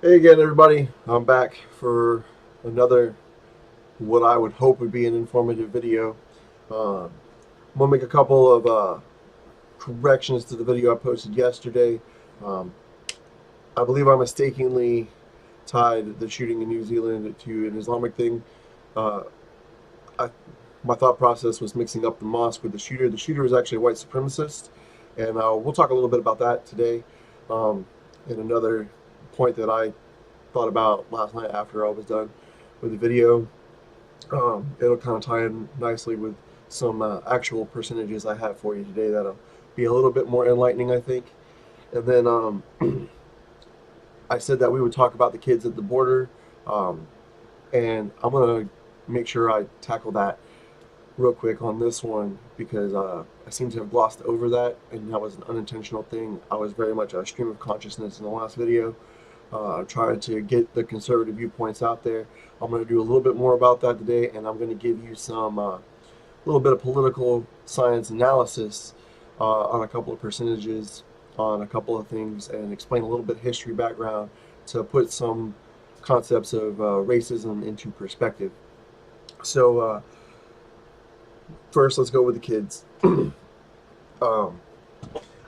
Hey again, everybody. I'm back for another, what I would hope would be an informative video. I'm going to make a couple of corrections to the video I posted yesterday. Um, I believe I mistakenly tied the shooting in New Zealand to an Islamic thing. Uh, I, my thought process was mixing up the mosque with the shooter. The shooter was actually a white supremacist, and we'll talk a little bit about that today. Um, and another point that I thought about last night after I was done with the video. It'll kind of tie in nicely with some actual percentages I have for you today that'll be a little bit more enlightening, I think. And then I said that we would talk about the kids at the border, um, and I'm going to make sure I tackle that real quick on this one because I seem to have glossed over that, and that was an unintentional thing. I was very much a stream of consciousness in the last video, trying to get the conservative viewpoints out there. I'm going to do a little bit more about that today, and I'm going to give you some little bit of political science analysis on a couple of percentages, on a couple of things, and explain a little bit of history background to put some concepts of racism into perspective. So first, let's go with the kids. um,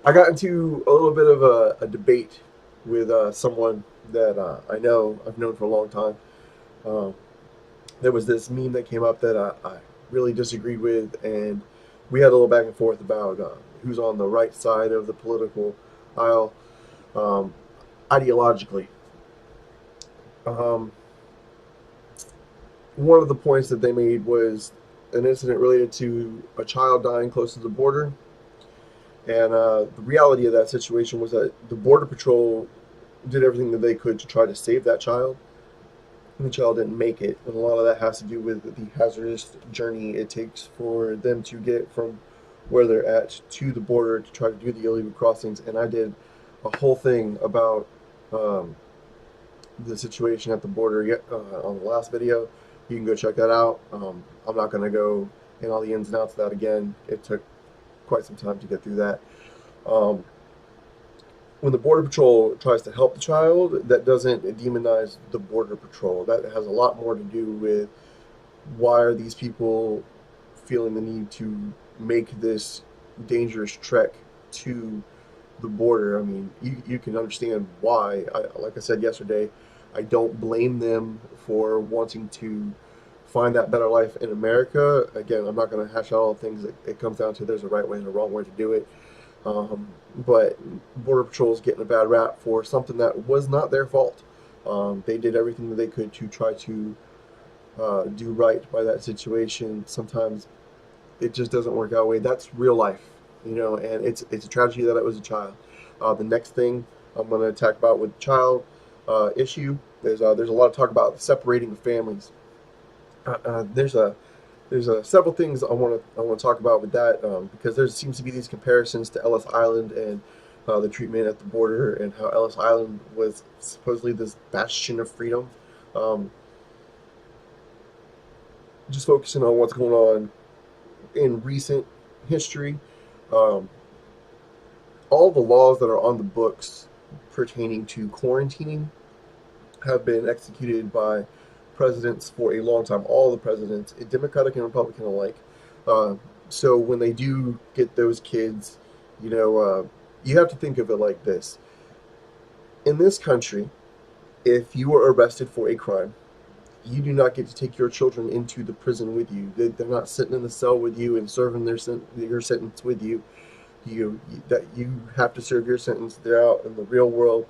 I got into a little bit of a debate with someone that I know I've known for a long time. Um, there was this meme that came up that I really disagreed with, and we had a little back and forth about who's on the right side of the political aisle um, ideologically. Um, One of the points that they made was an incident related to a child dying close to the border. And the reality of that situation was that the Border Patrol did everything that they could to try to save that child. And the child didn't make it. And a lot of that has to do with the hazardous journey it takes for them to get from where they're at to the border to try to do the illegal crossings. And I did a whole thing about um, the situation at the border on the last video. You can go check that out. I'm not going to go in all the ins and outs of that again. It took quite some time to get through that. Um, when the Border Patrol tries to help the child, that doesn't demonize the Border Patrol. That has a lot more to do with why are these people feeling the need to make this dangerous trek to the border. I mean, you can understand why. Like I said yesterday, I don't blame them for wanting to find that better life in America. Again, I'm not going to hash out all the things. It comes down to there's a right way and a wrong way to do it. But Border Patrol is getting a bad rap for something that was not their fault. They did everything that they could to try to do right by that situation. Sometimes it just doesn't work out way. That's real life, and it's a tragedy that it was a child. The next thing I'm going to talk about with child issue, there's a lot of talk about separating families. There's several things I want to talk about with that because there seems to be these comparisons to Ellis Island and the treatment at the border and how Ellis Island was supposedly this bastion of freedom. Um, just focusing on what's going on in recent history. Um, all the laws that are on the books pertaining to quarantining have been executed by presidents for a long time. All the presidents, Democratic and Republican alike. Uh, so when they do get those kids, you have to think of it like this. In this country, if you are arrested for a crime, you do not get to take your children into the prison with you. They're not sitting in the cell with you and serving your sentence with you. You have to serve your sentence. They're out in the real world.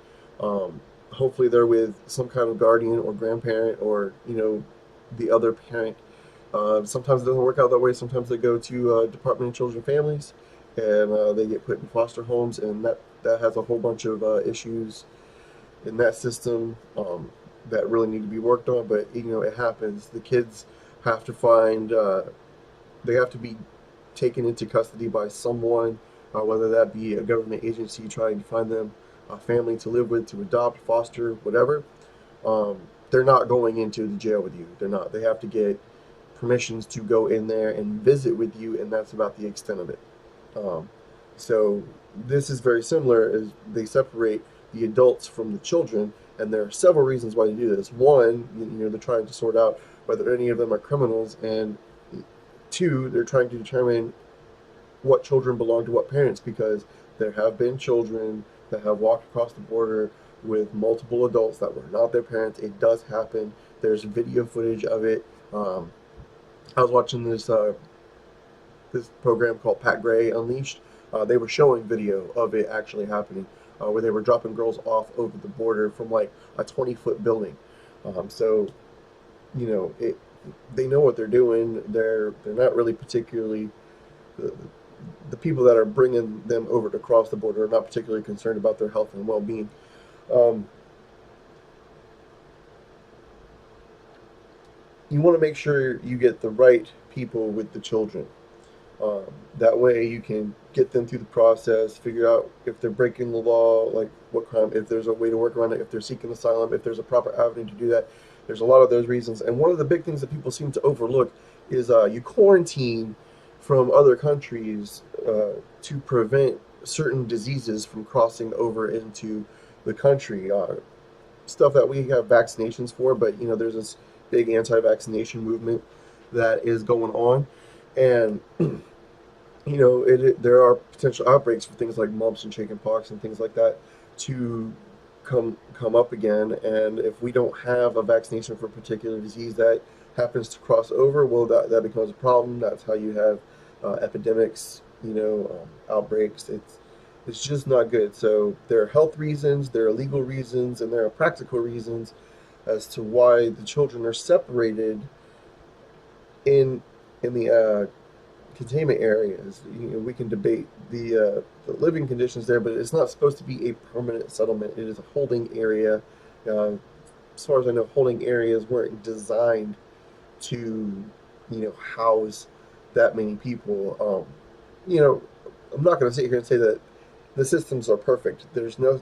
Hopefully, they're with some kind of guardian or grandparent or the other parent. Sometimes it doesn't work out that way. Sometimes they go to Department of Children and Families, and they get put in foster homes, and that has a whole bunch of issues in that system that really need to be worked on. But it happens. The kids have to find. They have to be taken into custody by someone, whether that be a government agency trying to find them a family to live with, to adopt, foster, whatever. They're not going into the jail with you. They're not. They have to get permissions to go in there and visit with you, and that's about the extent of it. Um, so this is very similar as they separate the adults from the children, And there are several reasons why they do this. One, they're trying to sort out whether any of them are criminals, and two, they're trying to determine what children belong to what parents, because there have been children that have walked across the border with multiple adults that were not their parents. It does happen. There's video footage of it. I was watching this program called Pat Gray Unleashed. They were showing video of it actually happening, where they were dropping girls off over the border from like a 20-foot building. So, they know what they're doing. They're not really particularly the people that are bringing them over to cross the border are not particularly concerned about their health and well-being. Um, you want to make sure you get the right people with the children. Um, that way you can get them through the process, figure out if they're breaking the law, like what crime, if there's a way to work around it, if they're seeking asylum, if there's a proper avenue to do that. There's a lot of those reasons. And one of the big things that people seem to overlook is you quarantine from other countries to prevent certain diseases from crossing over into the country. Stuff that we have vaccinations for, but there's this big anti-vaccination movement that is going on, and there are potential outbreaks for things like mumps and chickenpox and things like that to come up again. And if we don't have a vaccination for a particular disease that happens to cross over, well, that becomes a problem. That's how you have epidemics, outbreaks. It's just not good. So there are health reasons, there are legal reasons, and there are practical reasons as to why the children are separated in the containment areas. We can debate the living conditions there, but it's not supposed to be a permanent settlement. It is a holding area. Uh, as far as I know, holding areas weren't designed to, house that many people. I'm not going to sit here and say that the systems are perfect. There's no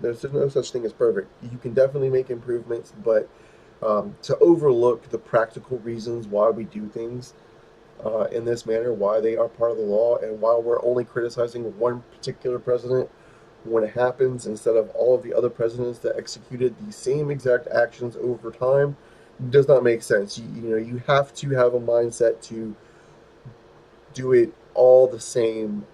such thing as perfect. You can definitely make improvements, but to overlook the practical reasons why we do things in this manner, why they are part of the law, and why we're only criticizing one particular president when it happens instead of all of the other presidents that executed the same exact actions over time, does not make sense. You have to have a mindset to do it all the same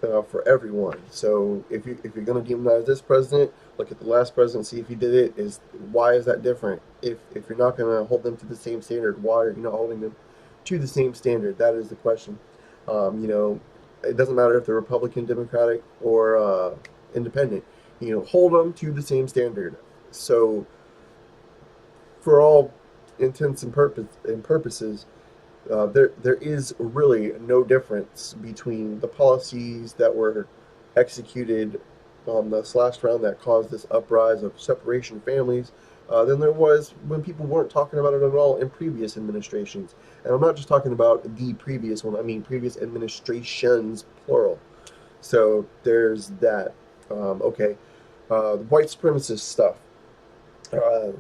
for everyone. So if you're going to demonize this president, look at the last president, see if he did it. Why is that different? If you're not going to hold them to the same standard, why are you not holding them to the same standard? That is the question. It doesn't matter if they're Republican, Democratic, or independent. Hold them to the same standard. So for all intents and purposes, there is really no difference between the policies that were executed on this last round that caused this uprise of separation families than there was when people weren't talking about it at all in previous administrations. And I'm not just talking about the previous one, I mean previous administrations, plural. So there's that. Okay. The white supremacist stuff. Uh,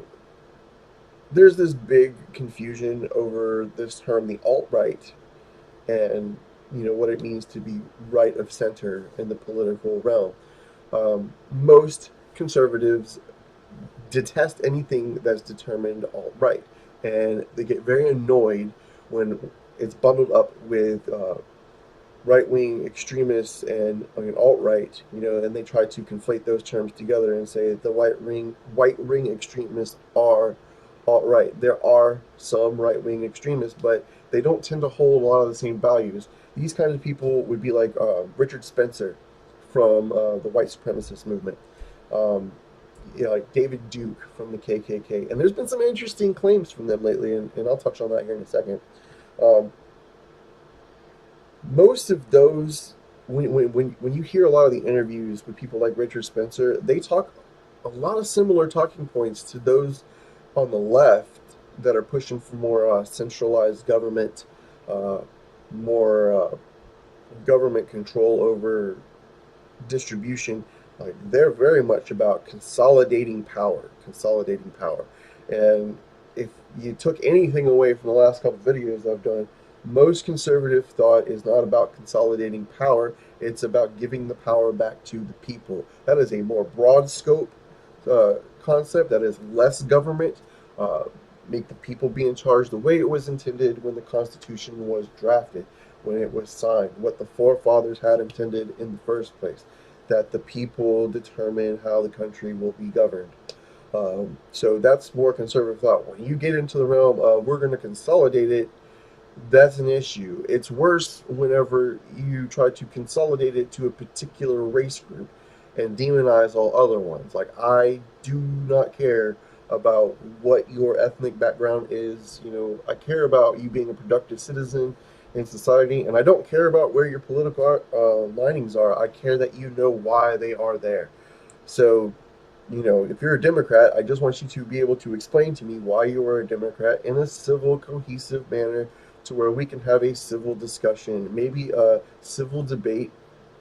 there's this big confusion over this term, the alt-right, and what it means to be right of center in the political realm. Most conservatives detest anything that's determined alt-right, and they get very annoyed when it's bundled up with right-wing extremists and alt-right, and they try to conflate those terms together and say the white ring extremists are alt-right. There are some right-wing extremists, but they don't tend to hold a lot of the same values. These kinds of people would be like Richard Spencer from the white supremacist movement, like David Duke from the KKK. And there's been some interesting claims from them lately, and I'll touch on that here in a second. Um, Most of those, when you hear a lot of the interviews with people like Richard Spencer, they talk a lot of similar talking points to those on the left that are pushing for more centralized government, uh, more government control over distribution. Like they're very much about consolidating power. And if you took anything away from the last couple of videos I've done, most conservative thought is not about consolidating power, it's about giving the power back to the people. That is a more broad scope uh, concept that is less government, uh, make the people be in charge the way it was intended when the Constitution was drafted, when it was signed, what the forefathers had intended in the first place, that the people determine how the country will be governed. So that's more conservative thought. When you get into the realm of we're going to consolidate it, that's an issue. It's worse whenever you try to consolidate it to a particular race group and demonize all other ones. Like, I do not care about what your ethnic background is. You know, I care about you being a productive citizen in society, and I don't care about where your political linings are. I care that you know why they are there. So, you know, if you're a Democrat, I just want you to be able to explain to me why you are a Democrat in a civil, cohesive manner to where we can have a civil discussion, maybe a civil debate.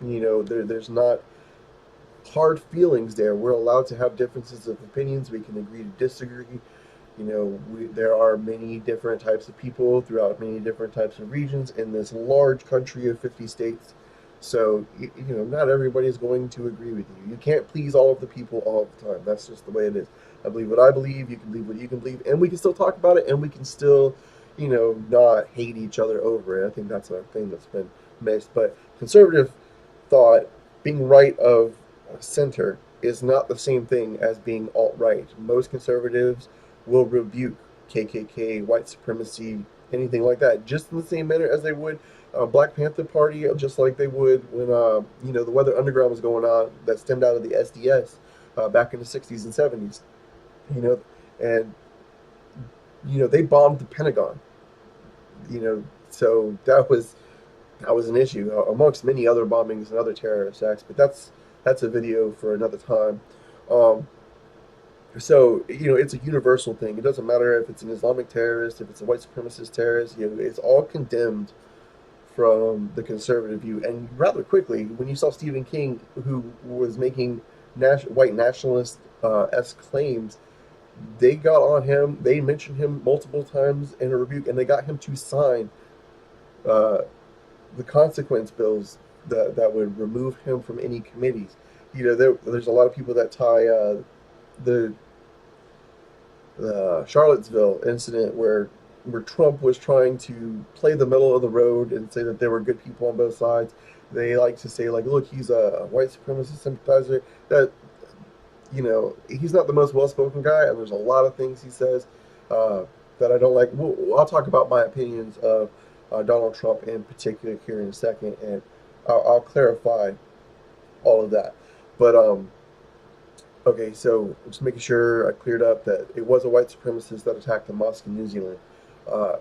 You know, there's not hard feelings there. We're allowed to have differences of opinions. We can agree to disagree. You know, there are many different types of people throughout many different types of regions in this large country of 50 states. So, you know, not everybody's going to agree with you. You can't please all of the people all the time. That's just the way it is. I believe what I believe, you can believe what you can believe, and we can still talk about it, and we can still, you know, not hate each other over it. I think that's a thing that's been missed. But conservative thought, being right of center, is not the same thing as being alt-right. Most conservatives will rebuke KKK, white supremacy, anything like that, just in the same manner as they would Black Panther Party, just like they would when you know, the Weather Underground was going on, that stemmed out of the SDS back in the 60s and 70s. You know, and you know, they bombed the Pentagon. You know, so that was an issue amongst many other bombings and other terrorist acts. But that's a video for another time. Um, so, you know, it's a universal thing. It doesn't matter if it's an Islamic terrorist, if it's a white supremacist terrorist. You know, it's all condemned from the conservative view. And rather quickly, when you saw Stephen King, who was making white nationalist esque claims, they got on him. They mentioned him multiple times in a rebuke, and they got him to sign uh, the consequence bills that would remove him from any committees. You know, there's a lot of people that tie the Charlottesville incident where Trump was trying to play the middle of the road and say that there were good people on both sides. They like to say, like, look, he's a white supremacist sympathizer. That, you know, he's not the most well-spoken guy, and there's a lot of things he says uh, that I don't like. I'll talk about my opinions of Donald Trump in particular here in a second, and I'll clarify all of that. But okay, so just making sure I cleared up that it was a white supremacist that attacked a mosque in New Zealand. Uh,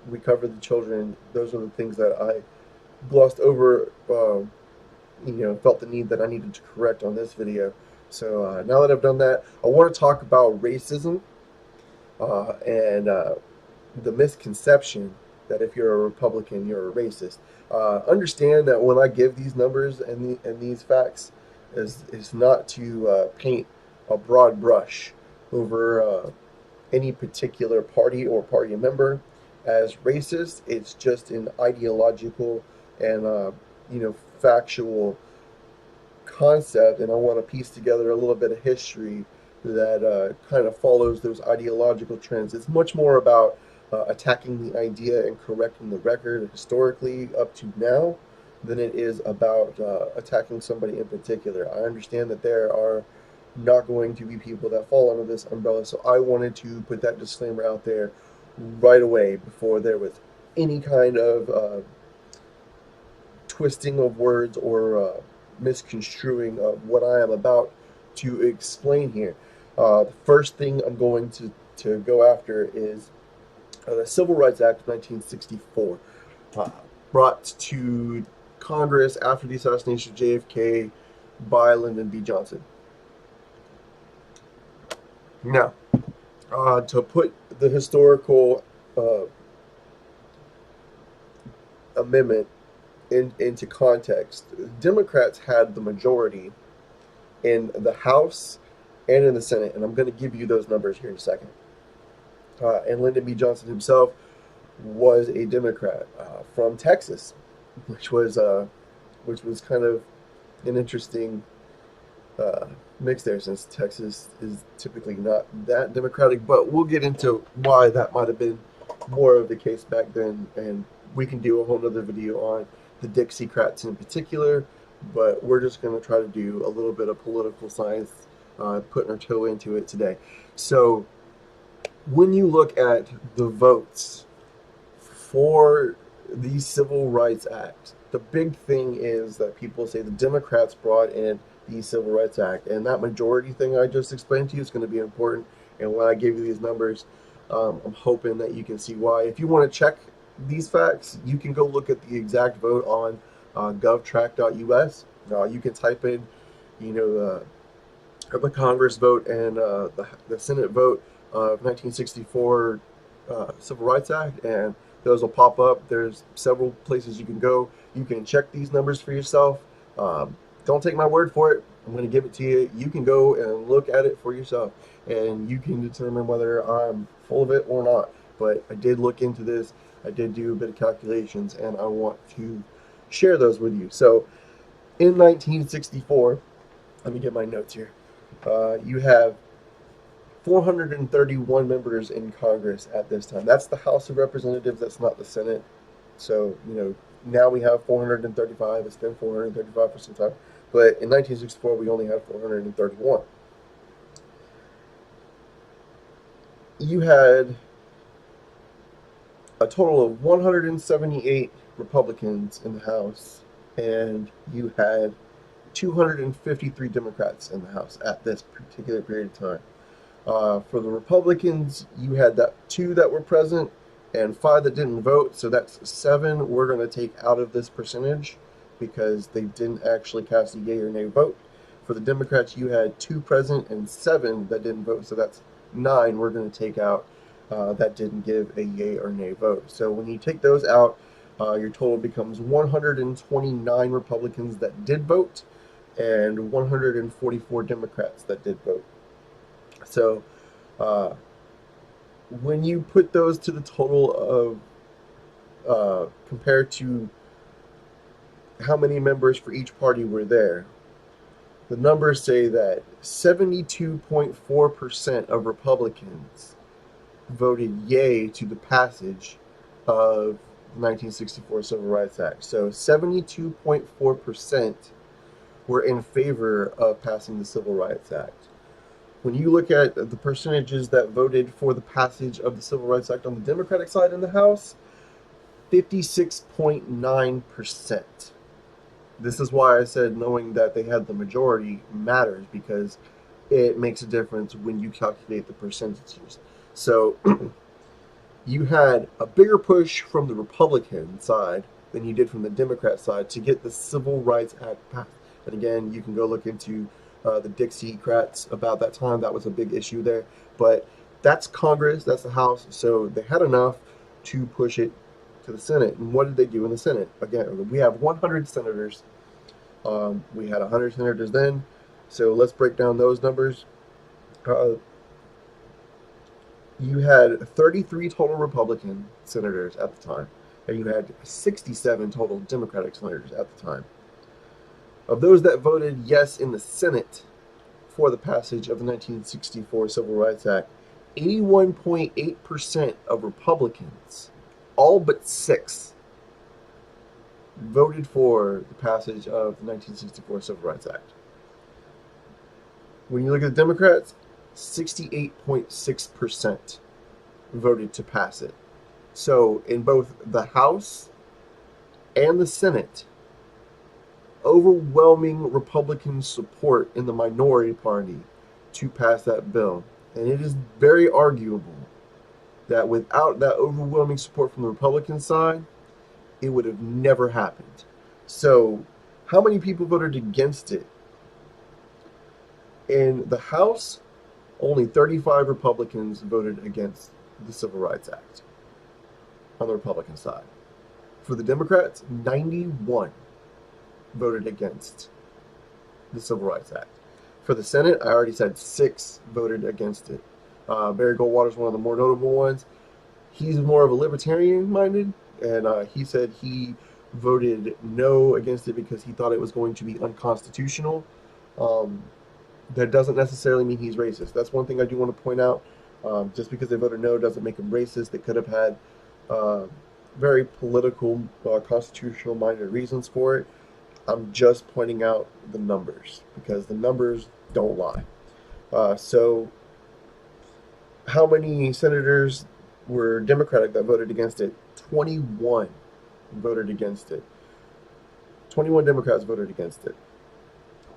we covered the children. Those are the things that I glossed over. You know, felt the need that I needed to correct on this video. So now that I've done that, I want to talk about racism and the misconception that if you're a Republican, you're a racist. Understand that when I give these numbers and these facts, is not to paint a broad brush over any particular party or party member as racist. It's just an ideological and you know, factual concept, and I want to piece together a little bit of history that kind of follows those ideological trends. It's much more about attacking the idea and correcting the record historically up to now than it is about attacking somebody in particular. I understand that there are not going to be people that fall under this umbrella, so I wanted to put that disclaimer out there right away before there was any kind of twisting of words or misconstruing of what I am about to explain here. The first thing I'm going to go after is the Civil Rights Act of 1964, brought to Congress after the assassination of JFK by Lyndon B. Johnson. Now, to put the historical amendment into context, Democrats had the majority in the House and in the Senate, and I'm going to give you those numbers here in a second. And Lyndon B. Johnson himself was a Democrat from Texas, which was kind of an interesting mix there since Texas is typically not that democratic, but we'll get into why that might have been more of the case back then, and we can do a whole nother video on the Dixiecrats in particular, but we're just going to try to do a little bit of political science, putting our toe into it today. So when you look at the votes for the Civil Rights Act, the big thing is that people say the Democrats brought in the Civil Rights Act, and that majority thing I just explained to you is going to be important. And when I give you these numbers, I'm hoping that you can see why. If you want to check these facts, you can go look at the exact vote on govtrack.us. You can type in, you know, the Congress vote and the Senate vote of 1964 Civil Rights Act, and those will pop up. There's several places you can go. You can check these numbers for yourself. Don't take my word for it. I'm going to give it to you. You can go and look at it for yourself, and you can determine whether I'm full of it or not. But I did look into this. I did do a bit of calculations, and I want to share those with you. So, in 1964, let me get my notes here. You have 431 members in Congress at this time. That's the House of Representatives. That's not the Senate. So, now we have 435. It's been 435 for some time. But in 1964, we only had 431. You had a total of 178 Republicans in the House, and you had 253 Democrats in the House at this particular period of time. For the Republicans, you had two that were present and 5 that didn't vote, so that's 7 we're going to take out of this percentage because they didn't actually cast a yay or nay vote. For the Democrats, you had 2 present and 7 that didn't vote, so that's 9 we're going to take out that didn't give a yay or nay vote. So when you take those out, your total becomes 129 Republicans that did vote and 144 Democrats that did vote. So when you put those to the total of compared to how many members for each party were there, the numbers say that 72.4% of Republicans voted yay to the passage of the 1964 Civil Rights Act. So 72.4% were in favor of passing the Civil Rights Act. When you look at the percentages that voted for the passage of the Civil Rights Act on the Democratic side in the House, 56.9%. This is why I said knowing that they had the majority matters, because it makes a difference when you calculate the percentages. So you had a bigger push from the Republican side than you did from the Democrat side to get the Civil Rights Act passed. And again, you can go look into the Dixiecrats about that time. That was a big issue there. But that's Congress, that's the House, so they had enough to push it to the Senate. And what did they do in the Senate? Again, we have 100 senators. We had 100 senators then. So let's break down those numbers. You had 33 total Republican senators at the time, and you had 67 total Democratic senators at the time. Of those that voted yes in the Senate for the passage of the 1964 Civil Rights Act, 81.8% of Republicans, all but 6, voted for the passage of the 1964 Civil Rights Act. When you look at the Democrats, 68.6% voted to pass it. So in both the House and the Senate, overwhelming Republican support in the minority party to pass that bill. And it is very arguable that without that overwhelming support from the Republican side, it would have never happened. So, how many people voted against it? In the House, only 35 Republicans voted against the Civil Rights Act on the Republican side. For the Democrats, 91 voted against the Civil Rights Act. For the Senate, I already said 6 voted against it. Barry Goldwater is one of the more notable ones. He's more of a libertarian-minded, and he said he voted no against it because he thought it was going to be unconstitutional. that doesn't necessarily mean he's racist. That's one thing I do want to point out. Just because they voted no doesn't make him racist. They could have had uh, very political, constitutional minded reasons for it. I'm just pointing out the numbers because the numbers don't lie. So, how many senators were Democratic that voted against it? 21 voted against it. 21 Democrats voted against it.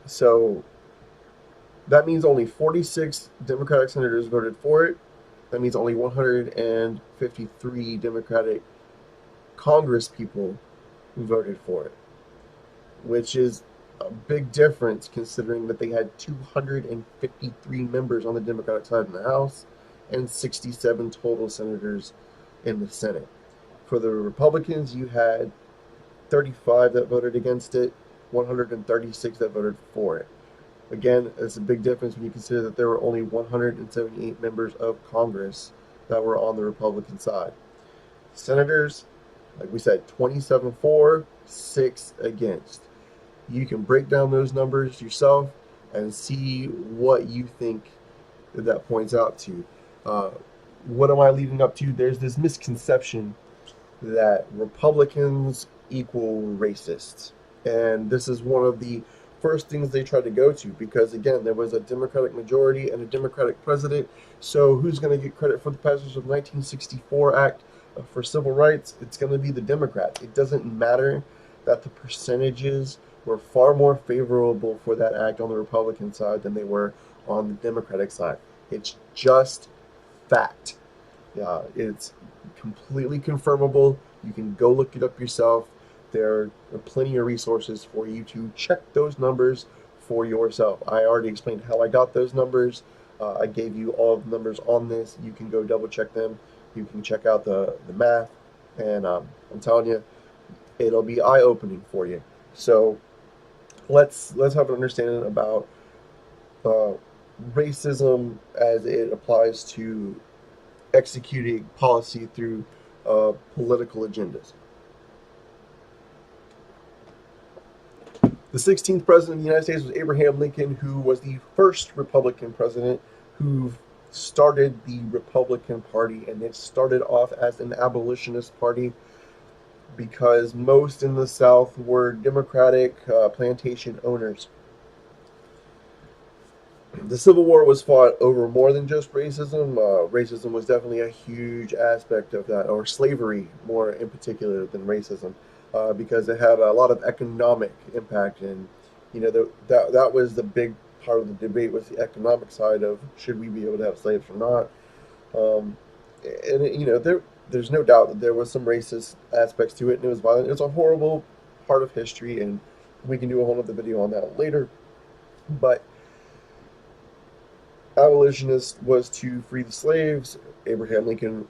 So, that means only 46 Democratic senators voted for it. That means only 153 Democratic Congress people voted for it, which is a big difference considering that they had 253 members on the Democratic side in the House and 67 total senators in the Senate. For the Republicans, you had 35 that voted against it, 136 that voted for it. Again, it's a big difference when you consider that there were only 178 members of Congress that were on the Republican side. Senators, like we said, 27 for, 6 against. You can break down those numbers yourself and see what you think that points out to. Uh, what am I leading up to? There's this misconception that Republicans equal racists. And this is one of the first things they tried to go to because, again, there was a Democratic majority and a Democratic president. So who's going to get credit for the passage of the 1964 Act for civil rights? It's going to be the Democrats. It doesn't matter that the percentages were far more favorable for that act on the Republican side than they were on the Democratic side. It's just fact. It's completely confirmable. You can go look it up yourself. There are plenty of resources for you to check those numbers for yourself. I already explained how I got those numbers. I gave you all of the numbers on this. You can go double check them. You can check out the math. And I'm telling you, it'll be eye opening for you. So let's have an understanding about uh, racism as it applies to executing policy through political agendas. The 16th president of the United States was Abraham Lincoln, who was the first Republican president who started the Republican Party, and it started off as an abolitionist party because most in the South were Democratic plantation owners. The Civil War was fought over more than just racism. Racism was definitely a huge aspect of that, or slavery more in particular than racism, because it had a lot of economic impact, and that was the big part of the debate was the economic side of should we be able to have slaves or not. Um, and there's no doubt that there was some racist aspects to it, and it was violent. It was a horrible part of history, and we can do a whole other video on that later. But abolitionist was to free the slaves. Abraham Lincoln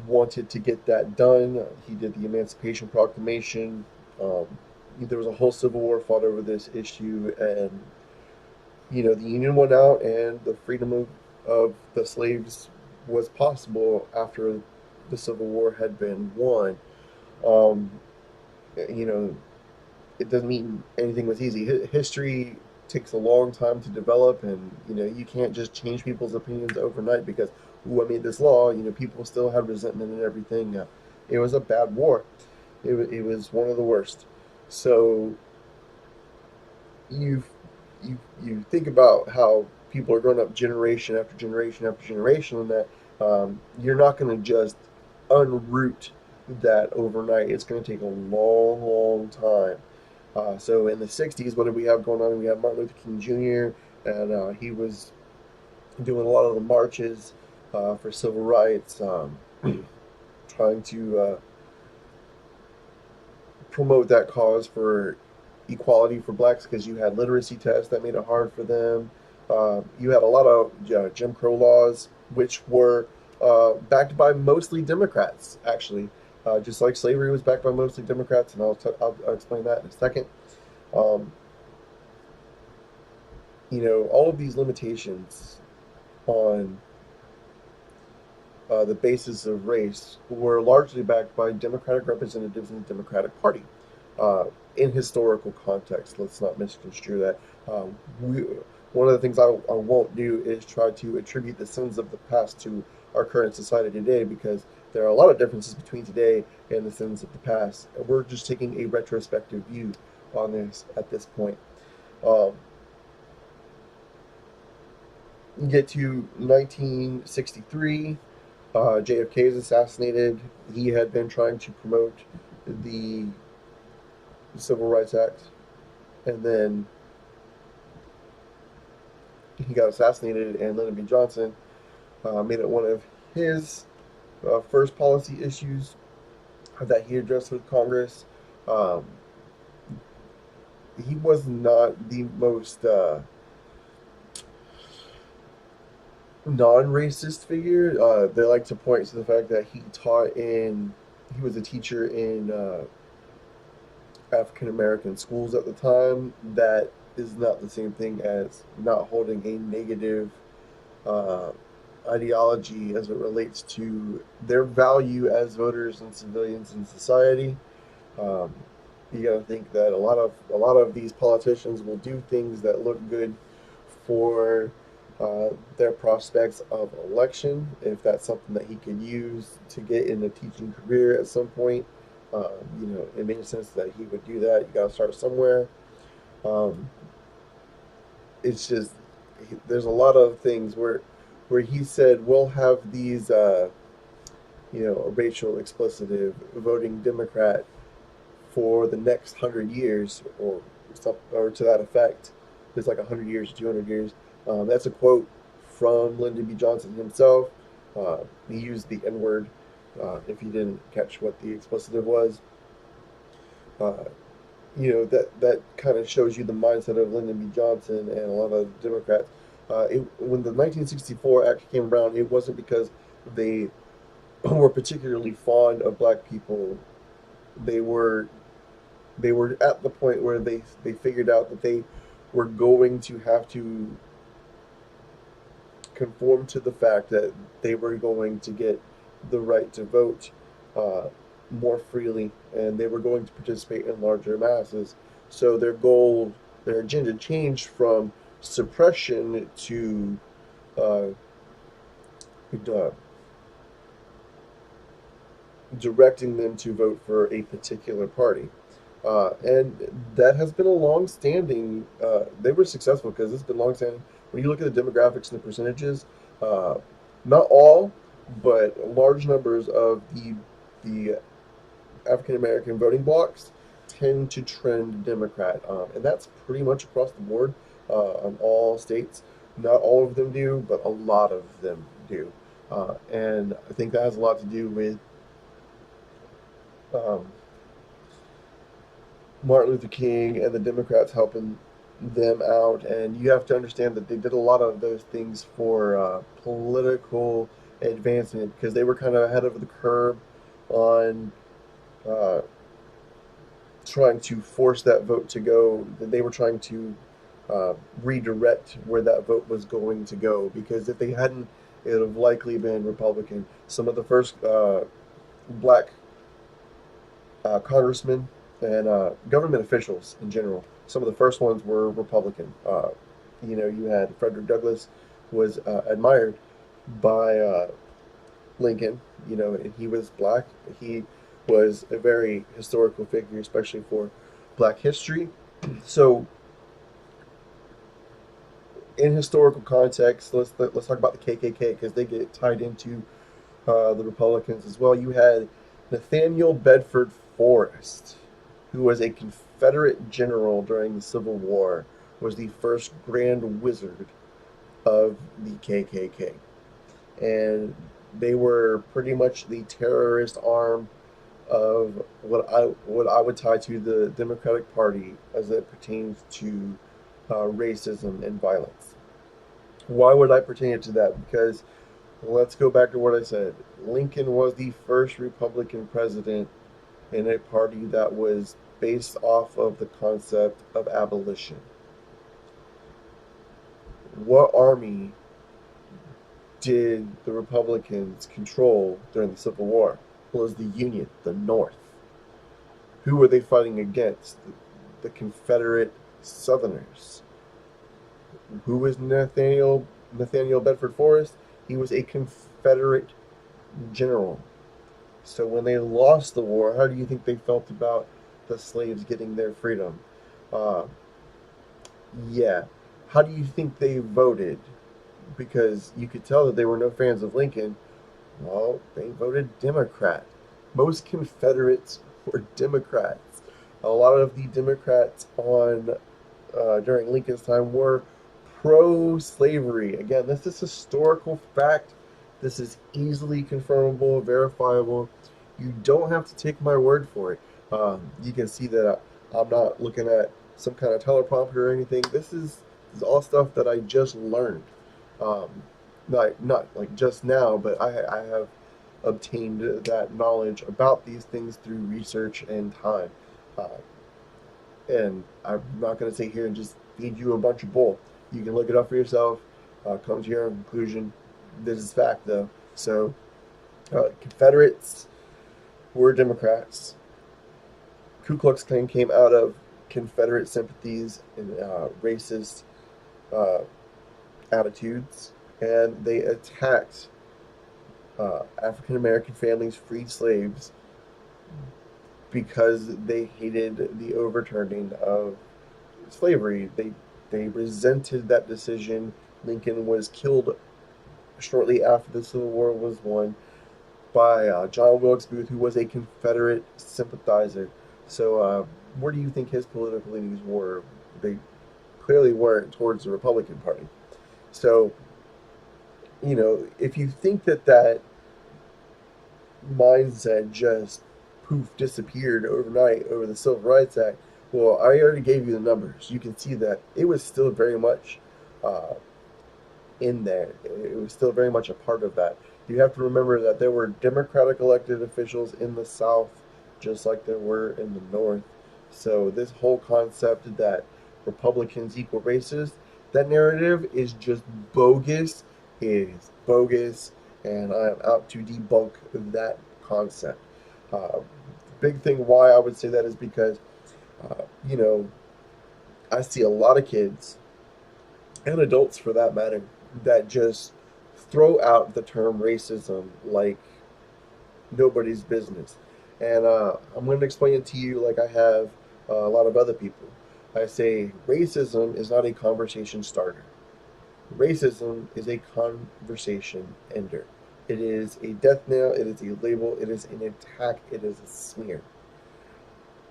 wanted to get that done. He did the Emancipation Proclamation. There was a whole civil war fought over this issue, and the Union won out, and the freedom of the slaves was possible after the Civil War had been won. Um, you know, it doesn't mean anything was easy. History takes a long time to develop, and you can't just change people's opinions overnight because, I made this law. People still have resentment and everything. It was a bad war. It was one of the worst. So you you think about how people are growing up generation after generation after generation, and that you're not going to just unroot that overnight. It's going to take a long, long time. So in the 60s, what did we have going on? We had Martin Luther King Jr., and he was doing a lot of the marches for civil rights, trying to promote that cause for equality for blacks because you had literacy tests that made it hard for them. You had a lot of Jim Crow laws, which were backed by mostly Democrats, actually. Just like slavery was backed by mostly Democrats, and I'll explain that in a second. Um, all of these limitations on the basis of race were largely backed by Democratic representatives in the Democratic Party. Uh, in historical context, let's not misconstrue that. We, one of the things I won't do is try to attribute the sins of the past to our current society today, because there are a lot of differences between today and the sins of the past. And we're just taking a retrospective view on this at this point. Um, you get to 1963, JFK is assassinated. He had been trying to promote the Civil Rights Act, and then he got assassinated, and Lyndon B. Johnson made it one of his first policy issues that he addressed with Congress. Um, he was not the most non-racist figure. They like to point to the fact that he was a teacher in African American schools at the time. That is not the same thing as not holding a negative uh, ideology as it relates to their value as voters and civilians in society. Um, you got to think that a lot of these politicians will do things that look good for their prospects of election, if that's something that he could use to get in a teaching career at some point. It made sense that he would do that. You got to start somewhere. Um, it's just there's a lot of things where he said we'll have these a racial explicitive voting Democrat for the next 100 years, or or to that effect. It's like 100 years, 200 years. That's a quote from Lyndon B. Johnson himself. He used the N word. If you didn't catch what the explicitive was, uh, that kind of shows you the mindset of Lyndon B. Johnson and a lot of Democrats. When the 1964 Act came around, it wasn't because they were particularly fond of black people. They were they were at the point where they figured out that they were going to have to conform to the fact that they were going to get the right to vote uh, more freely, and they were going to participate in larger masses. So their agenda changed from suppression to uh, uh, directing them to vote for a particular party. And that has been a long-standing. They were successful because it's been long-standing. When you look at the demographics and the percentages, uh, not all, but large numbers of the African American voting blocks tend to trend Democrat, and that's pretty much across the board on all states. Not all of them do, but a lot of them do, and I think that has a lot to do with um, Martin Luther King and the Democrats helping them out. And you have to understand that they did a lot of those things for political advancement, because they were kind of ahead of the curve on uh, trying to force that vote to go. They were trying to redirect where that vote was going to go, because if they hadn't, it would have likely been Republican. Some of the first black congressmen and government officials in general. Some of the first ones were Republican. You had Frederick Douglass was admired by Lincoln. And he was black. He was a very historical figure, especially for black history. So, in historical context, let's talk about the KKK, because they get tied into the Republicans as well. You had Nathaniel Bedford Forrest, who was a Confederate general during the Civil War, was the first Grand Wizard of the KKK. And they were pretty much the terrorist arm of what I would tie to the Democratic Party as it pertains to racism and violence. Why would I pertain it to that? Because let's go back to what I said. Lincoln was the first Republican president in a party that was based off of the concept of abolition. What army did the Republicans control during the Civil War? Well, it was the Union, the North. Who were they fighting against? The Confederate Southerners. Who was Nathaniel Bedford Forrest? He was a Confederate general. So when they lost the war, how do you think they felt about the slaves getting their freedom? Uh, yeah. How do you think they voted? Because you could tell that they were no fans of Lincoln. Well, they voted Democrat. Most Confederates were Democrats. A lot of the Democrats on during Lincoln's time were pro-slavery. Again, this is historical fact. This is easily confirmable, verifiable. You don't have to take my word for it. You can see that I'm not looking at some kind of teleprompter or anything. This is all stuff that I just learned. Um, not like just now, but I have obtained that knowledge about these things through research and time. Uh, and I'm not going to sit here and just feed you a bunch of bull. You can look it up for yourself, come to your own conclusion. This is fact, though. So, Confederates were Democrats. Ku Klux Klan came out of Confederate sympathies and racist uh, attitudes, and they attacked African American families, freed slaves, because they hated the overturning of slavery. They resented that decision. Lincoln was killed shortly after the Civil War was won by John Wilkes Booth, who was a Confederate sympathizer. So, where do you think his political leanings were? They clearly weren't towards the Republican Party. So, if you think that mindset just poof disappeared overnight over the Civil Rights Act, well, I already gave you the numbers. You can see that it was still very much uh, in there. It was still very much a part of that. You have to remember that there were Democratic elected officials in the South, just like there were in the North. So this whole concept that Republicans equal racist, that narrative is just bogus. It is bogus, and I am out to debunk that concept. The big thing why I would say that is because, uh, you know, I see a lot of kids and adults for that matter that just throw out the term racism like nobody's business. And I'm going to explain it to you like I have a lot of other people. I say racism is not a conversation starter. Racism is a conversation ender. It is a death knell, it is a label, it is an attack, it is a smear.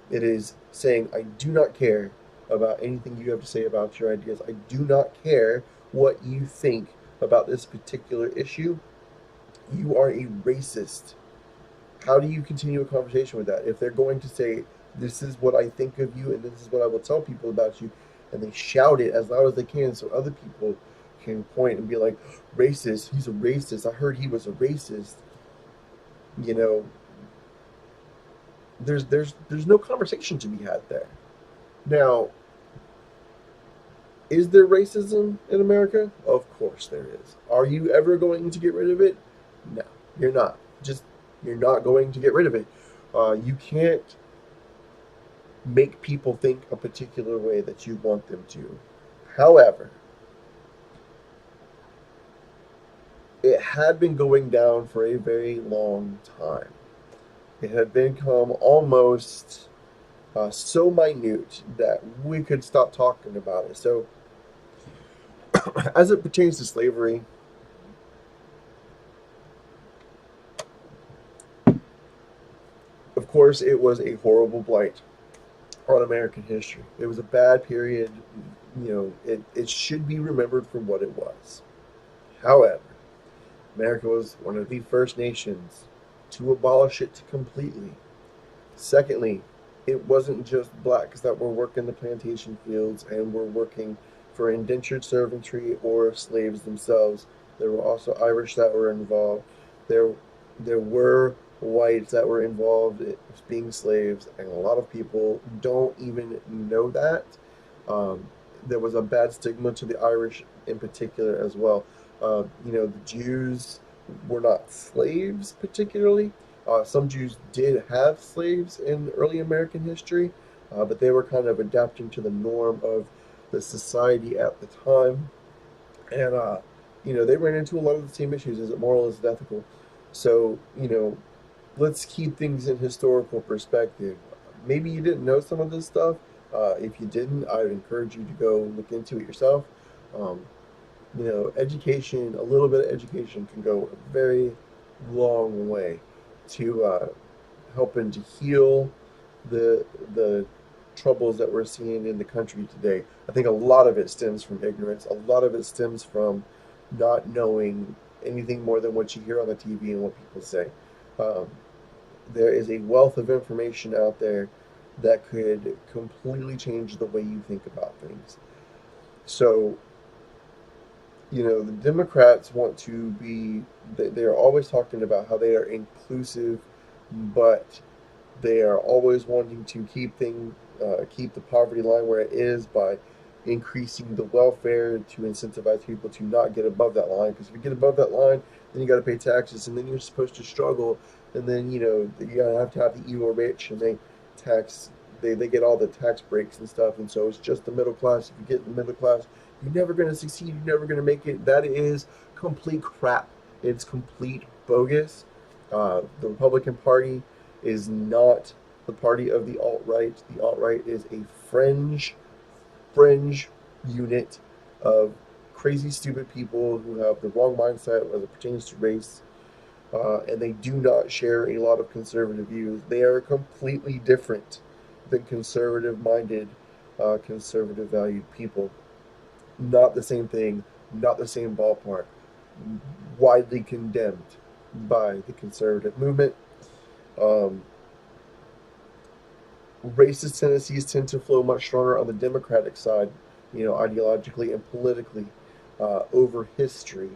It is saying, I do not care about anything you have to say about your ideas. I do not care what you think about this particular issue. You are a racist. How do you continue a conversation with that? If they're going to say, this is what I think of you and this is what I will tell people about you, and they shout it as loud as they can so other people can point and be like, racist, he's a racist. I heard he was a racist. You know, there's no conversation to be had there. Now, is there racism in America? Of course there is. Are you ever going to get rid of it? No, you're not. Just you're not going to get rid of it. You can't make people think a particular way that you want them to. However, it had been going down for a very long time. It had become almost so minute that we could stop talking about it. So, as it pertains to slavery, of course, it was a horrible blight on American history. It was a bad period. It should be remembered for what it was. However, America was one of the first nations to abolish it completely. Secondly, it wasn't just blacks that were working the plantation fields and were working for indentured servantry or slaves themselves. There were also Irish that were involved. There, there were whites that were involved in being slaves, and a lot of people don't even know that. Um, there was a bad stigma to the Irish in particular as well. The Jews were not slaves particularly. Some Jews did have slaves in early American history, but they were kind of adapting to the norm of the society at the time, and they ran into a lot of the same issues. Is it moral? Is it ethical? So let's keep things in historical perspective. Maybe you didn't know some of this stuff. If you didn't, I would encourage you to go look into it yourself. Um, education, a little bit of education can go a very long way to helping to heal the troubles that we're seeing in the country today. I think a lot of it stems from ignorance. A lot of it stems from not knowing anything more than what you hear on the TV and what people say. Um, there is a wealth of information out there that could completely change the way you think about things. So, the Democrats want to be, they're always talking about how they are inclusive, but they are always wanting to keep the poverty line where it is by increasing the welfare to incentivize people to not get above that line. Because if you get above that line, then you got to pay taxes, and then you're supposed to struggle, and then you gotta have to have the evil rich, and tax they get all the tax breaks and stuff, and so it's just the middle class. If you get the middle class, you're never gonna succeed. You're never gonna make it. That is complete crap. It's complete bogus. The Republican Party is not the party of the alt right. The alt right is a fringe unit of crazy, stupid people who have the wrong mindset as it pertains to race, and they do not share a lot of conservative views. They are completely different than conservative minded, conservative valued people. Not the same thing, not the same ballpark. Widely condemned by the conservative movement. Um, Racist tendencies tend to flow much stronger on the Democratic side, ideologically and politically, over history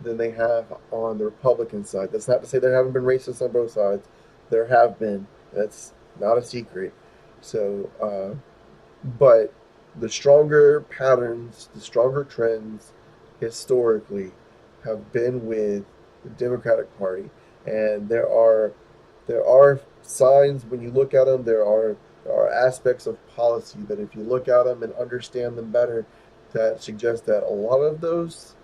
than they have on the Republican side. That's not to say there haven't been racists on both sides. There have been. That's not a secret. So, but the stronger patterns, the stronger trends historically have been with the Democratic Party, and there are signs when you look at them. There are aspects of policy that if you look at them and understand them better, that suggest that a lot of those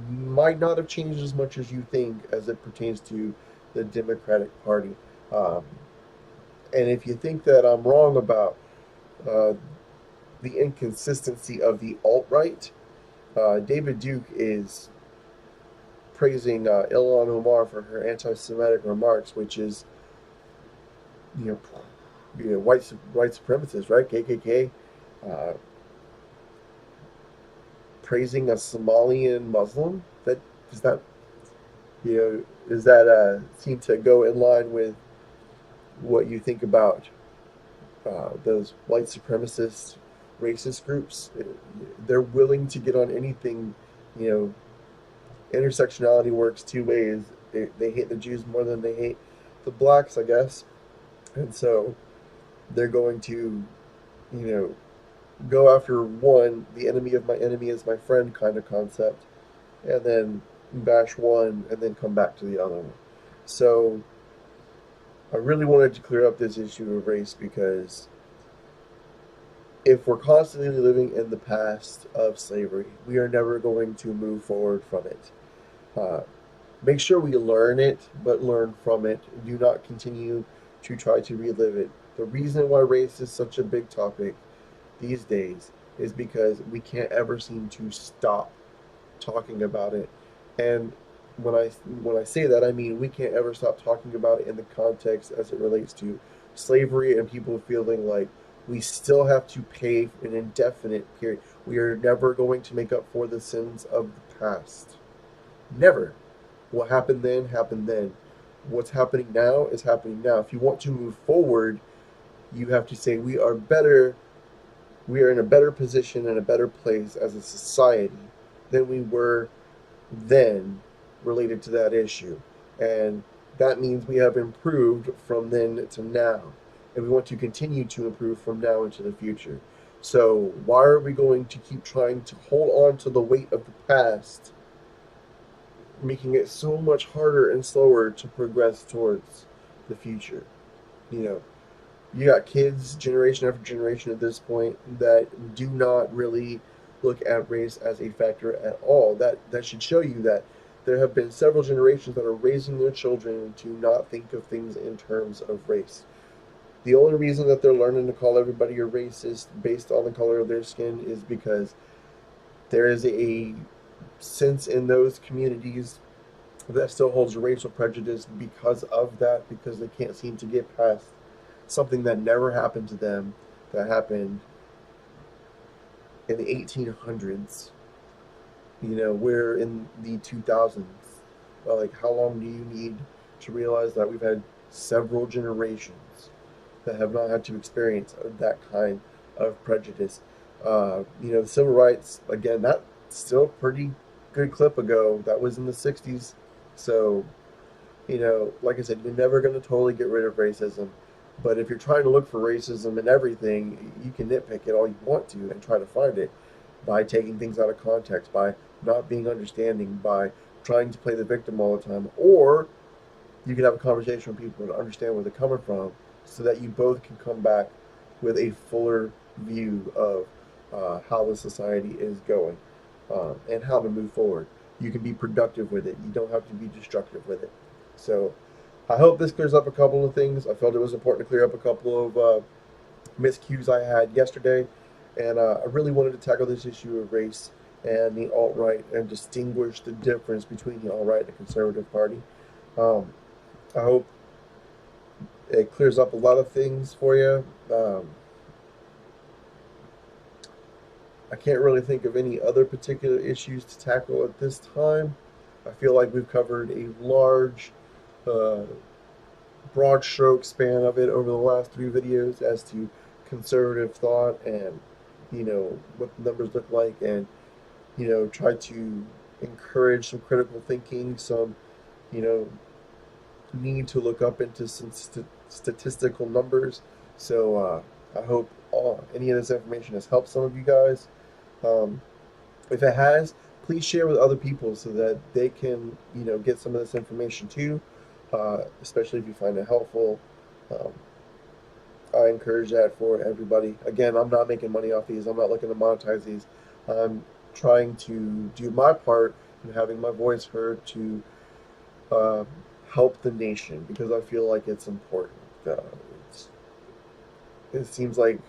might not have changed as much as you think as it pertains to the Democratic Party. Um, and if you think that I'm wrong about uh, the inconsistency of the alt right, David Duke is praising Ilhan Omar for her anti-Semitic remarks, which is you know, white supremacists, right? KKK, uh, praising a Somalian Muslim. That does that does that seem to go in line with what you think about those white supremacist racist groups? They're willing to get on anything. You know, intersectionality works two ways. They hate the Jews more than they hate the blacks, I guess, and so they're going to, you know, go after one, the enemy of my enemy is my friend kind of concept, and then bash one and then come back to the other one. So I really wanted to clear up this issue of race because if we're constantly living in the past of slavery, we are never going to move forward from it. Uh, Make sure we learn it, but learn from it. Do not continue to try to relive it. The reason why race is such a big topic these days is because we can't ever seem to stop talking about it. And when I say that, I mean we can't ever stop talking about it in the context as it relates to slavery and people feeling like we still have to pay an indefinite period. We are never going to make up for the sins of the past. Never. What happened then happened then. What's happening now is happening now. If you want to move forward, you have to say we are better, we are in a better position and a better place as a society than we were then related to that issue. And that means we have improved from then to now. And we want to continue to improve from now into the future. So, why are we going to keep trying to hold on to the weight of the past, making it so much harder and slower to progress towards the future? You know, you got kids, generation after generation at this point, that do not really look at race as a factor at all. That should show you that there have been several generations that are raising their children to not think of things in terms of race. The only reason that they're learning to call everybody a racist based on the color of their skin is because there is a sense in those communities that still holds racial prejudice because of that, because they can't seem to get past something that never happened to them, that happened in the 1800s. We're in the 2000s. Like, how long do you need to realize that we've had several generations that have not had to experience that kind of prejudice? The civil rights, again, that's still a pretty good clip ago. That was in the 60s. So, like I said, you're never going to totally get rid of racism. But if you're trying to look for racism in everything, you can nitpick it all you want to and try to find it by taking things out of context, by not being understanding, by trying to play the victim all the time. Or you can have a conversation with people to understand where they're coming from so that you both can come back with a fuller view of how the society is going and how to move forward. You can be productive with it. You don't have to be destructive with it. So I hope this clears up a couple of things. I felt it was important to clear up a couple of miscues I had yesterday, and I really wanted to tackle this issue of race and the alt-right and distinguish the difference between the alt-right and the conservative party. Um, I hope it clears up a lot of things for you. I can't really think of any other particular issues to tackle at this time. I feel like we've covered a large, uh, broad stroke span of it over the last three videos as to conservative thought and, what the numbers look like, and, try to encourage some critical thinking, some, you know, need to look up into some statistical numbers. So I hope any of this information has helped some of you guys. Um, if it has, please share with other people so that they can, get some of this information too, especially if you find it helpful. Um, I encourage that for everybody. Again, I'm not making money off these. I'm not looking to monetize these. I'm trying to do my part in having my voice heard to uh, help the nation because I feel like it's important. It's, it seems like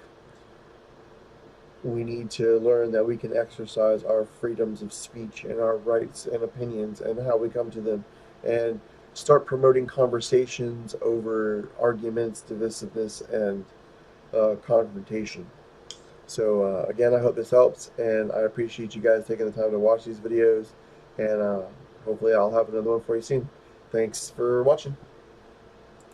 we need to learn that we can exercise our freedoms of speech and our rights and opinions and how we come to them, and start promoting conversations over arguments, divisiveness, and confrontation. So again, I hope this helps, and I appreciate you guys taking the time to watch these videos, and hopefully I'll have another one for you soon. Thanks for watching.